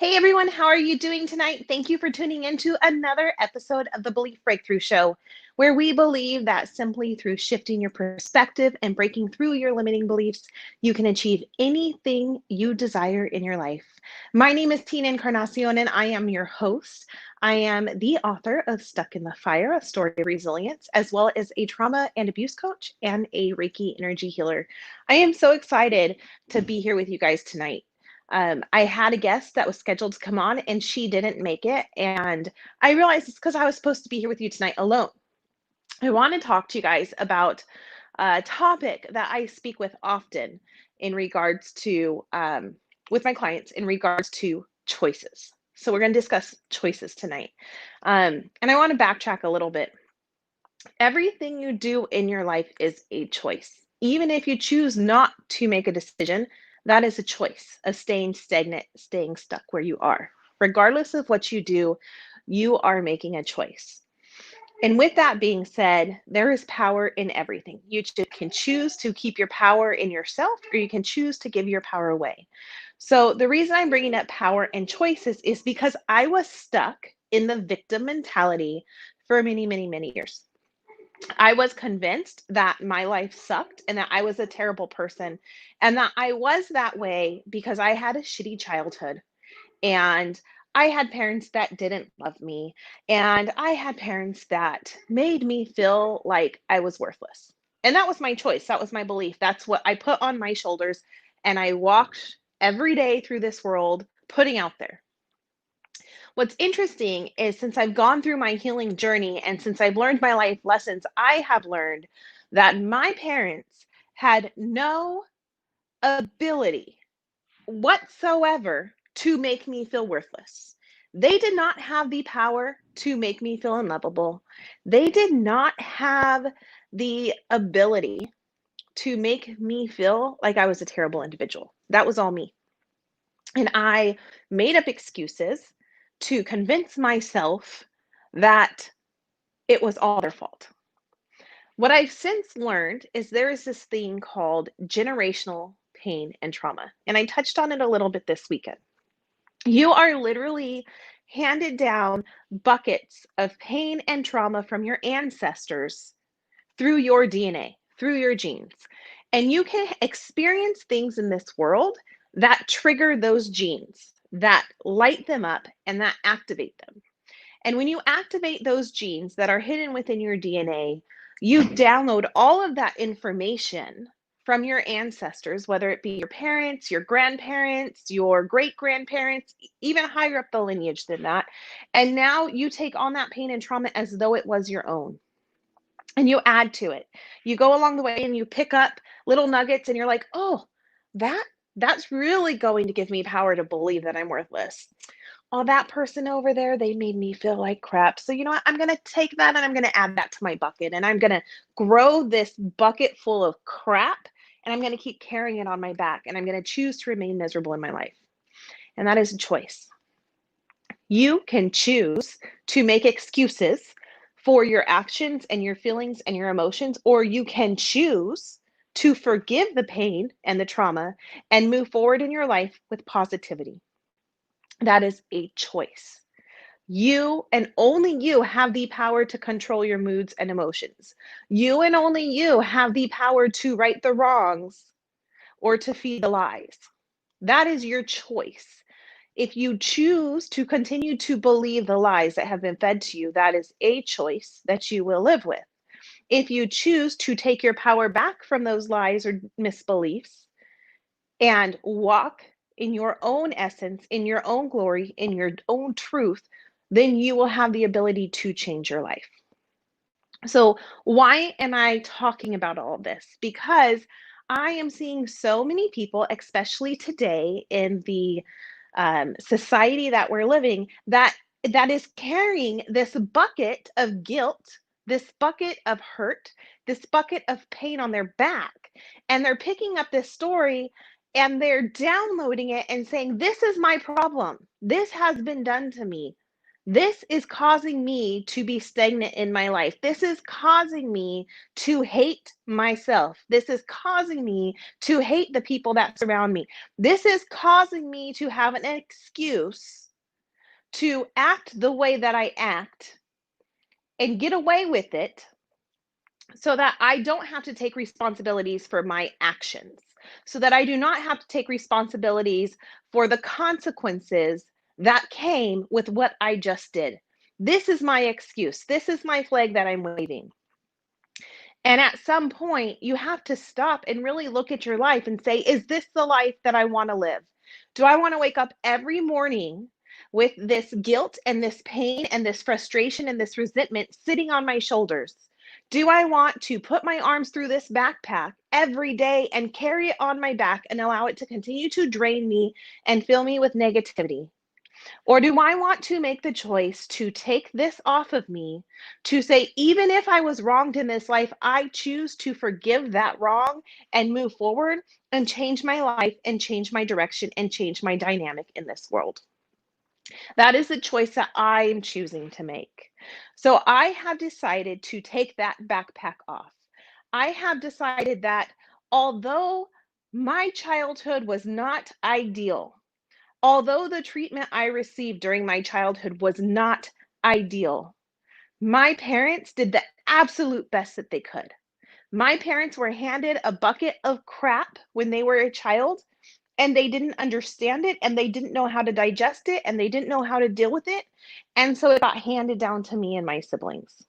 Hey everyone, how are you doing tonight? Thank you for tuning into another episode of the Belief Breakthrough Show, where we believe that simply through shifting your perspective and breaking through your limiting beliefs, you can achieve anything you desire in your life. My name is Tina Encarnacion, and I am your host. I am the author of Stuck in the Fire, A Story of Resilience, as well as a trauma and abuse coach and a Reiki energy healer. I am so excited to be here with you guys tonight. I had a guest that was scheduled to come on and she didn't make it. And I realized it's because I was supposed to be here with you tonight alone. I want to talk to you guys about a topic that I speak with often in regards to, with my clients, in regards to choices. So we're going to discuss choices tonight. And I want to backtrack a little bit. Everything you do in your life is a choice. Even if you choose not to make a decision, that is a choice of staying stagnant, staying stuck where you are. Regardless of what you do, you are making a choice. And with that being said, there is power in everything. You can choose to keep your power in yourself, or you can choose to give your power away. So the reason I'm bringing up power and choices is because I was stuck in the victim mentality for many, many, many years. I was convinced that my life sucked and that I was a terrible person, and that I was that way because I had a shitty childhood, and I had parents that didn't love me, and I had parents that made me feel like I was worthless. And that was my choice. That was my belief. That's what I put on my shoulders, and I walked every day through this world putting out there. What's interesting is since I've gone through my healing journey and since I've learned my life lessons, I have learned that my parents had no ability whatsoever to make me feel worthless. They did not have the power to make me feel unlovable. They did not have the ability to make me feel like I was a terrible individual. That was all me. And I made up excuses to convince myself that it was all their fault. What I've since learned is there is this thing called generational pain and trauma. And I touched on it a little bit this weekend. You are literally handed down buckets of pain and trauma from your ancestors through your DNA, through your genes. And you can experience things in this world that trigger those genes, that light them up, and that activate them. And when you activate those genes that are hidden within your DNA, you download all of that information from your ancestors, whether it be your parents, your grandparents, your great grandparents, even higher up the lineage than that. And now you take on that pain and trauma as though it was your own, and you add to it. You go along the way and you pick up little nuggets and you're like, "Oh, that that's really going to give me power to believe that I'm worthless. Oh, that person over there, they made me feel like crap. So you know what? I'm going to take that and I'm going to add that to my bucket, and I'm going to grow this bucket full of crap, and I'm going to keep carrying it on my back, and I'm going to choose to remain miserable in my life." And that is a choice. You can choose to make excuses for your actions and your feelings and your emotions, or you can choose to forgive the pain and the trauma and move forward in your life with positivity. That is a choice. You and only you have the power to control your moods and emotions. You and only you have the power to right the wrongs or to feed the lies. That is your choice. If you choose to continue to believe the lies that have been fed to you, that is a choice that you will live with. If you choose to take your power back from those lies or misbeliefs and walk in your own essence, in your own glory, in your own truth, then you will have the ability to change your life. So, why am I talking about all of this? Because I am seeing so many people, especially today in the society that we're living, that is carrying this bucket of guilt, this bucket of hurt, this bucket of pain on their back, and they're picking up this story and they're downloading it and saying, "This is my problem. This has been done to me. This is causing me to be stagnant in my life. This is causing me to hate myself. This is causing me to hate the people that surround me. This is causing me to have an excuse to act the way that I act and get away with it so that I don't have to take responsibilities for my actions, so that I do not have to take responsibilities for the consequences that came with what I just did. This is my excuse. This is my flag that I'm waving. And at some point, you have to stop and really look at your life and say, is this the life that I want to live? Do I want to wake up every morning with this guilt and this pain and this frustration and this resentment sitting on my shoulders? Do I want to put my arms through this backpack every day and carry it on my back and allow it to continue to drain me and fill me with negativity? Or do I want to make the choice to take this off of me, to say, even if I was wronged in this life, I choose to forgive that wrong and move forward and change my life and change my direction and change my dynamic in this world? That is the choice that I am choosing to make. So I have decided to take that backpack off. I have decided that although my childhood was not ideal, although the treatment I received during my childhood was not ideal, my parents did the absolute best that they could. My parents were handed a bucket of crap when they were a child, and they didn't understand it, and they didn't know how to digest it, and they didn't know how to deal with it. And so it got handed down to me and my siblings.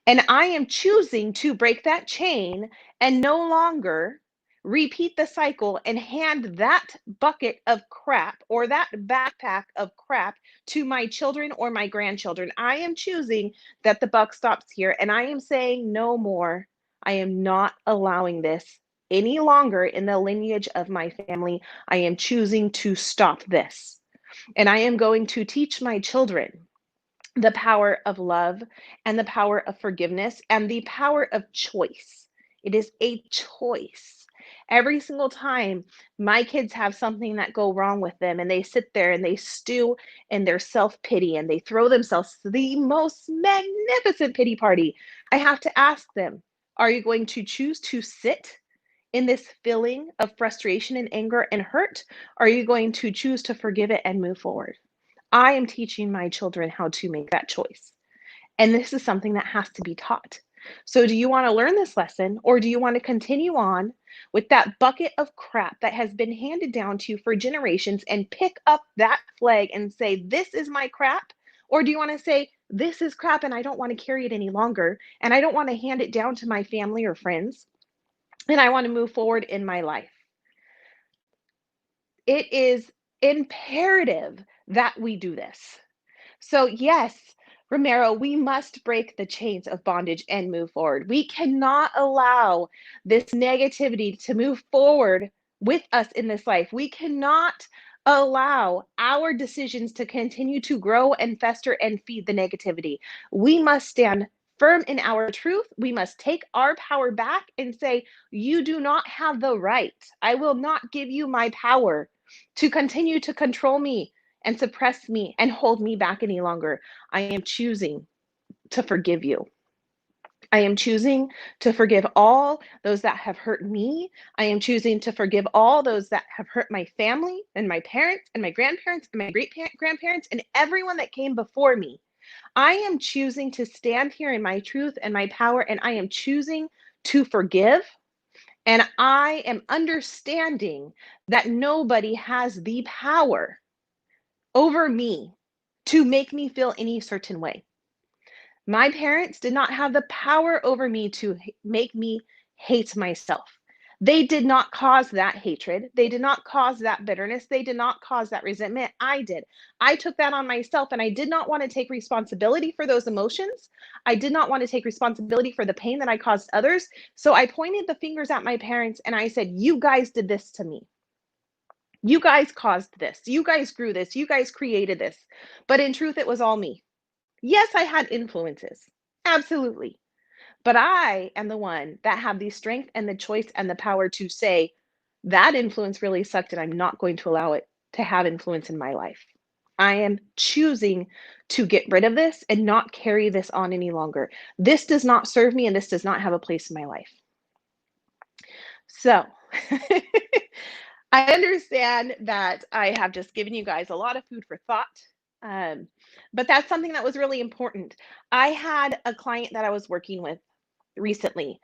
And I am choosing to break that chain and no longer repeat the cycle and hand that bucket of crap or that backpack of crap to my children or my grandchildren. I am choosing that the buck stops here, and I am saying no more. I am not allowing this any longer in the lineage of my family. I am choosing to stop this. And I am going to teach my children the power of love and the power of forgiveness and the power of choice. It is a choice. Every single time my kids have something that go wrong with them and they sit there and they stew in their self-pity and they throw themselves the most magnificent pity party, I have to ask them, are you going to choose to sit in this feeling of frustration and anger and hurt? Or are you going to choose to forgive it and move forward? I am teaching my children how to make that choice. And this is something that has to be taught. So, do you want to learn this lesson, or do you want to continue on with that bucket of crap that has been handed down to you for generations and pick up that flag and say, this is my crap? Or do you want to say, this is crap and I don't want to carry it any longer, and I don't want to hand it down to my family or friends, and I want to move forward in my life? It is imperative that we do this. So, yes, Romero, we must break the chains of bondage and move forward. We cannot allow this negativity to move forward with us in this life. We cannot allow our decisions to continue to grow and fester and feed the negativity. We must stand firm in our truth. We must take our power back and say, you do not have the right. I will not give you my power to continue to control me and suppress me and hold me back any longer. I am choosing to forgive you. I am choosing to forgive all those that have hurt me. I am choosing to forgive all those that have hurt my family and my parents and my grandparents and my great grandparents and everyone that came before me. I am choosing to stand here in my truth and my power, and I am choosing to forgive. And I am understanding that nobody has the power over me to make me feel any certain way. My parents did not have the power over me to make me hate myself. They did not cause that hatred. They did not cause that bitterness. They did not cause that resentment. I did. I took that on myself, and I did not want to take responsibility for those emotions. I did not want to take responsibility for the pain that I caused others. So I pointed the fingers at my parents and I said, you guys did this to me. You guys caused this. You guys grew this. You guys created this. But in truth, it was all me. Yes, I had influences. Absolutely. But I am the one that have the strength and the choice and the power to say that influence really sucked and I'm not going to allow it to have influence in my life. I am choosing to get rid of this and not carry this on any longer. This does not serve me and this does not have a place in my life. So I understand that I have just given you guys a lot of food for thought, um, but that's something that was really important. I had a client that I was working with recently,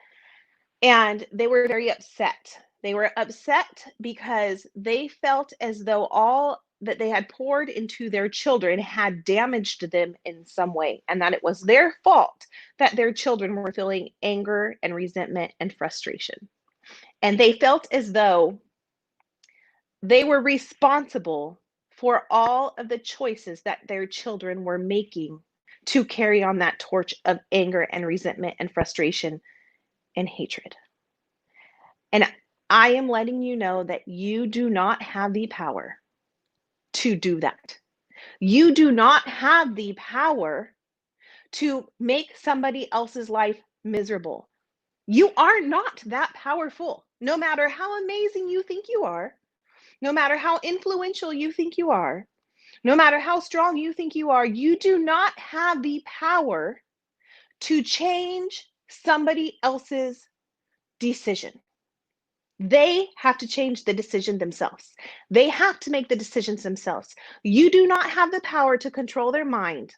and they were very upset. They were upset because they felt as though all that they had poured into their children had damaged them in some way, and that it was their fault that their children were feeling anger and resentment and frustration. And they felt as though they were responsible for all of the choices that their children were making to carry on that torch of anger and resentment and frustration and hatred. And I am letting you know that you do not have the power to do that. You do not have the power to make somebody else's life miserable. You are not that powerful, no matter how amazing you think you are, no matter how influential you think you are, no matter how strong you think you are. You do not have the power to change somebody else's decision. They have to change the decision themselves. They have to make the decisions themselves. You do not have the power to control their mind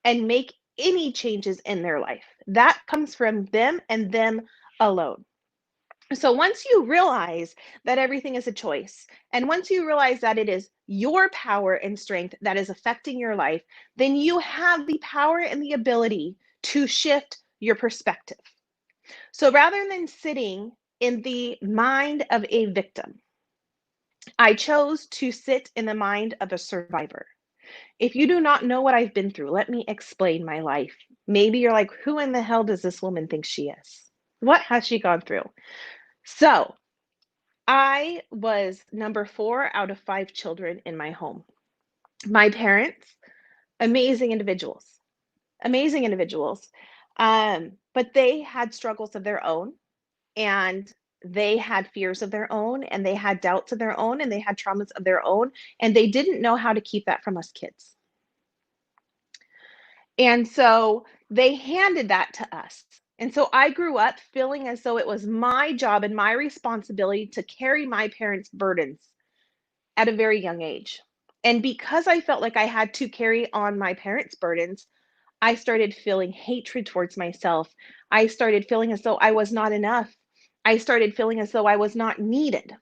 and make any changes in their life. That comes from them and them alone. So once you realize that everything is a choice, and once you realize that it is your power and strength that is affecting your life, then you have the power and the ability to shift your perspective. So rather than sitting in the mind of a victim, I chose to sit in the mind of a survivor. If you do not know what I've been through, let me explain my life. Maybe you're like, who in the hell does this woman think she is? What has she gone through? So I was number 4 out of 5 children in my home. My parents, amazing individuals, amazing individuals. But they had struggles of their own, and they had fears of their own, and they had doubts of their own, and they had traumas of their own, and they didn't know how to keep that from us kids. And so they handed that to us. And so I grew up feeling as though it was my job and my responsibility to carry my parents' burdens at a very young age. And because I felt like I had to carry on my parents' burdens, I started feeling hatred towards myself. I started feeling as though I was not enough. I started feeling as though I was not needed.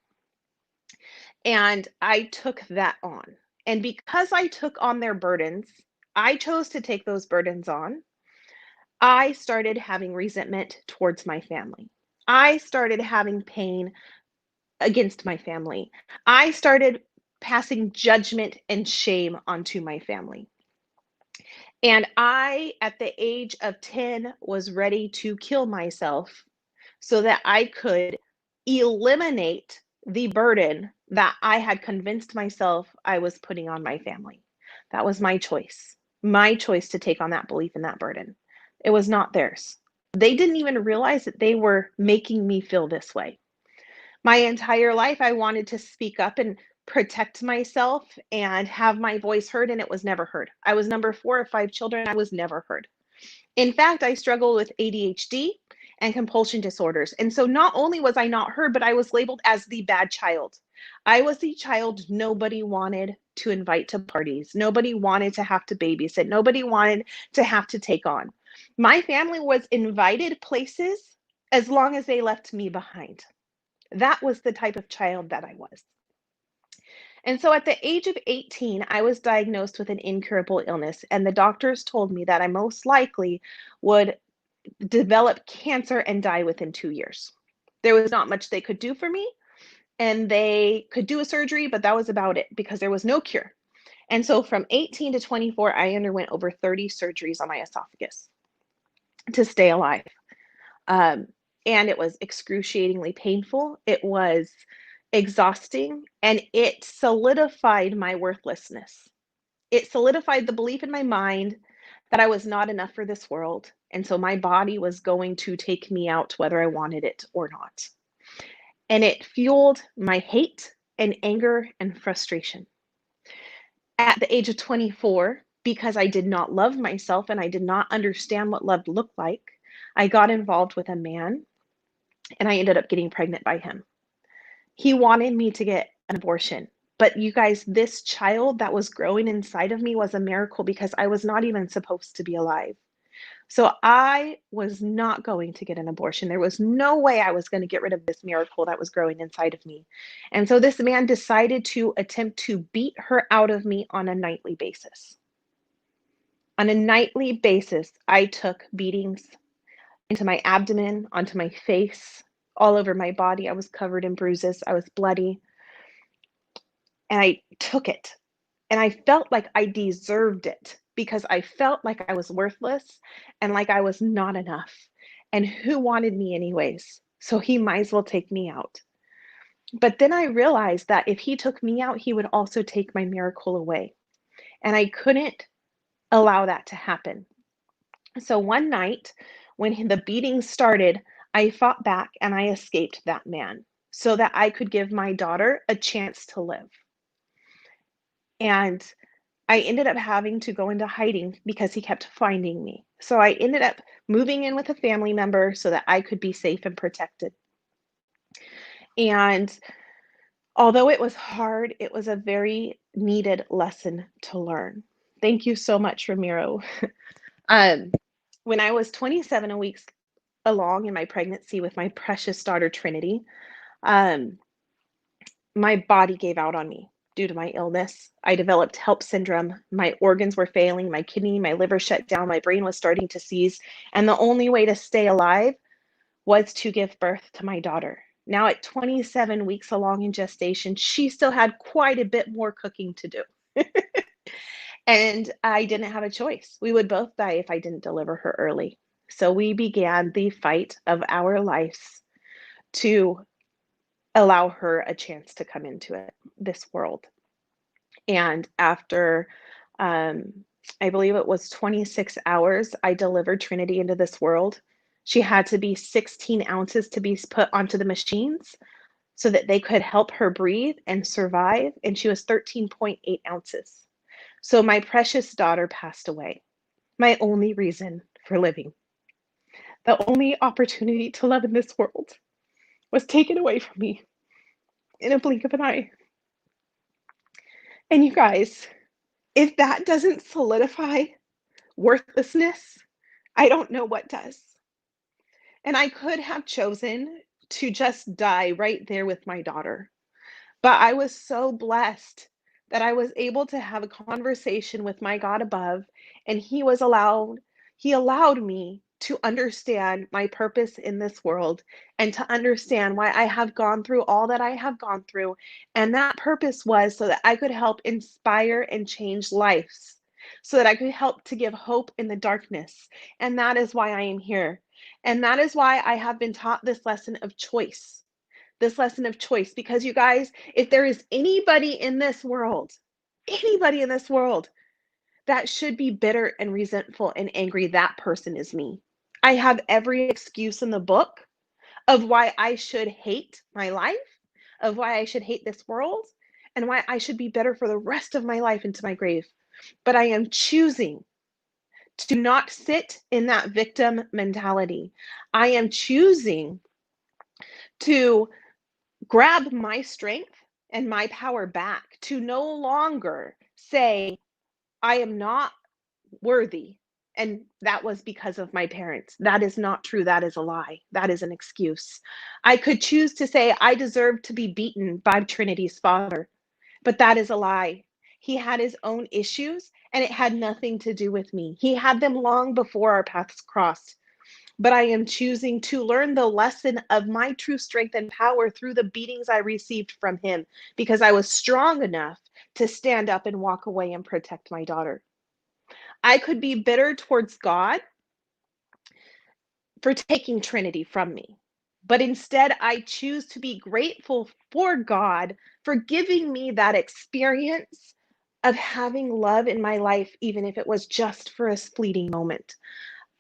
And I took that on. And because I took on their burdens, I chose to take those burdens on. I started having resentment towards my family. I started having pain against my family. I started passing judgment and shame onto my family. And I, at the age of 10, was ready to kill myself so that I could eliminate the burden that I had convinced myself I was putting on my family. That was my choice to take on that belief and that burden. It was not theirs. They didn't even realize that they were making me feel this way. My entire life, I wanted to speak up and protect myself and have my voice heard, and it was never heard. I was number 4 of 5 children. I was never heard. In fact, I struggled with ADHD and compulsion disorders. And so not only was I not heard, but I was labeled as the bad child. I was the child nobody wanted to invite to parties. Nobody wanted to have to babysit. Nobody wanted to have to take on. My family was invited places as long as they left me behind. That was the type of child that I was. And so at the age of 18, I was diagnosed with an incurable illness, and the doctors told me that I most likely would develop cancer and die within 2 years. There was not much they could do for me, and they could do a surgery, but that was about it because there was no cure. And so from 18 to 24, I underwent over 30 surgeries on my esophagus to stay alive. Um, and it was excruciatingly painful. It was exhausting, and it solidified my worthlessness. It solidified the belief in my mind that I was not enough for this world. And so my body was going to take me out whether I wanted it or not. And it fueled my hate and anger and frustration. At the age of 24, because I did not love myself and I did not understand what love looked like, I got involved with a man and I ended up getting pregnant by him. He wanted me to get an abortion. But you guys, this child that was growing inside of me was a miracle because I was not even supposed to be alive. So I was not going to get an abortion. There was no way I was going to get rid of this miracle that was growing inside of me. And so this man decided to attempt to beat her out of me on a nightly basis. On a nightly basis, I took beatings into my abdomen, onto my face, all over my body. I was covered in bruises. I was bloody. And I took it. And I felt like I deserved it because I felt like I was worthless and like I was not enough. And who wanted me anyways? So he might as well take me out. But then I realized that if he took me out, he would also take my miracle away. And I couldn't allow that to happen. So one night when the beating started, I fought back and I escaped that man so that I could give my daughter a chance to live. And I ended up having to go into hiding because he kept finding me. So I ended up moving in with a family member so that I could be safe and protected. And although it was hard, it was a very needed lesson to learn. Thank you so much, Ramiro. um, when I was 27 weeks along in my pregnancy with my precious daughter, Trinity, um, my body gave out on me due to my illness. I developed HELP syndrome. My organs were failing, my kidney, my liver shut down, my brain was starting to seize. And the only way to stay alive was to give birth to my daughter. Now, at 27 weeks along in gestation, she still had quite a bit more cooking to do. And I didn't have a choice. We would both die if I didn't deliver her early. So we began the fight of our lives to allow her a chance to come into this world. And after, I believe it was 26 hours, I delivered Trinity into this world. She had to be 16 ounces to be put onto the machines so that they could help her breathe and survive. And she was 13.8 ounces. So my precious daughter passed away. My only reason for living, the only opportunity to love in this world was taken away from me in a blink of an eye. And you guys, if that doesn't solidify worthlessness, I don't know what does. And I could have chosen to just die right there with my daughter. But I was so blessed that I was able to have a conversation with my God above, and he allowed me to understand my purpose in this world and to understand why I have gone through all that I have gone through. And that purpose was so that I could help inspire and change lives, so that I could help to give hope in the darkness. And that is why I am here. And that is why I have been taught this lesson of choice. This lesson of choice, because you guys, if there is anybody in this world that should be bitter and resentful and angry, that person is me. I have every excuse in the book of why I should hate my life, of why I should hate this world, and why I should be bitter for the rest of my life into my grave. But I am choosing to not sit in that victim mentality. I am choosing to grab my strength and my power back, to no longer say, I am not worthy. And that was because of my parents. That is not true. That is a lie. That is an excuse. I could choose to say, I deserve to be beaten by Trinity's father, but that is a lie. He had his own issues and it had nothing to do with me. He had them long before our paths crossed. But I am choosing to learn the lesson of my true strength and power through the beatings I received from him, because I was strong enough to stand up and walk away and protect my daughter. I could be bitter towards God for taking Trinity from me, but instead I choose to be grateful for God for giving me that experience of having love in my life, even if it was just for a fleeting moment.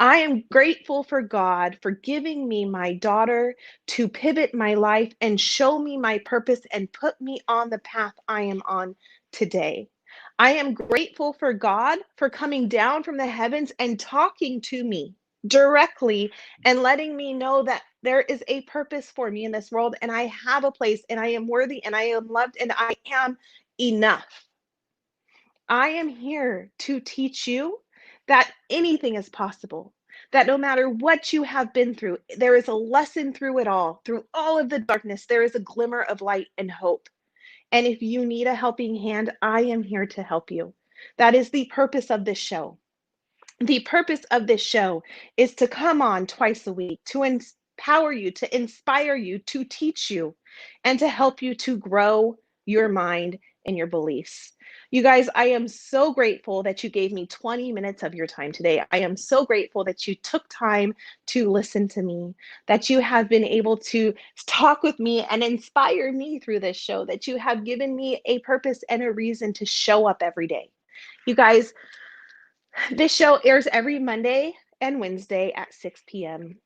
I am grateful for God for giving me my daughter to pivot my life and show me my purpose and put me on the path I am on today. I am grateful for God for coming down from the heavens and talking to me directly and letting me know that there is a purpose for me in this world and I have a place and I am worthy and I am loved and I am enough. I am here to teach you that anything is possible, that no matter what you have been through, there is a lesson through all of the darkness, there is a glimmer of light and hope. And if you need a helping hand, I am here to help you. That is the purpose of this show. The purpose of this show is to come on twice a week, to empower you, to inspire you, to teach you, and to help you to grow your mind and your beliefs. You guys, I am so grateful that you gave me 20 minutes of your time today. I am so grateful that you took time to listen to me, that you have been able to talk with me and inspire me through this show, that you have given me a purpose and a reason to show up every day. You guys, this show airs every Monday and Wednesday at 6 p.m.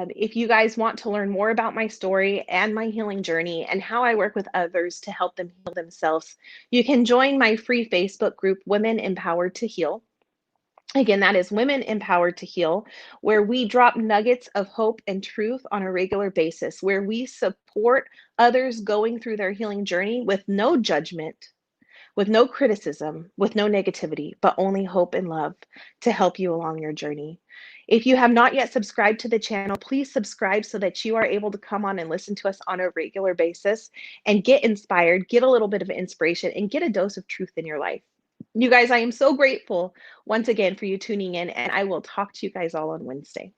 If you guys want to learn more about my story and my healing journey and how I work with others to help them heal themselves, you can join my free Facebook group, Women Empowered to Heal. Again, that is Women Empowered to Heal, where we drop nuggets of hope and truth on a regular basis, where we support others going through their healing journey with no judgment, with no criticism, with no negativity, but only hope and love to help you along your journey. If you have not yet subscribed to the channel, please subscribe so that you are able to come on and listen to us on a regular basis and get inspired, get a little bit of inspiration, and get a dose of truth in your life. You guys, I am so grateful once again for you tuning in, and I will talk to you guys all on Wednesday.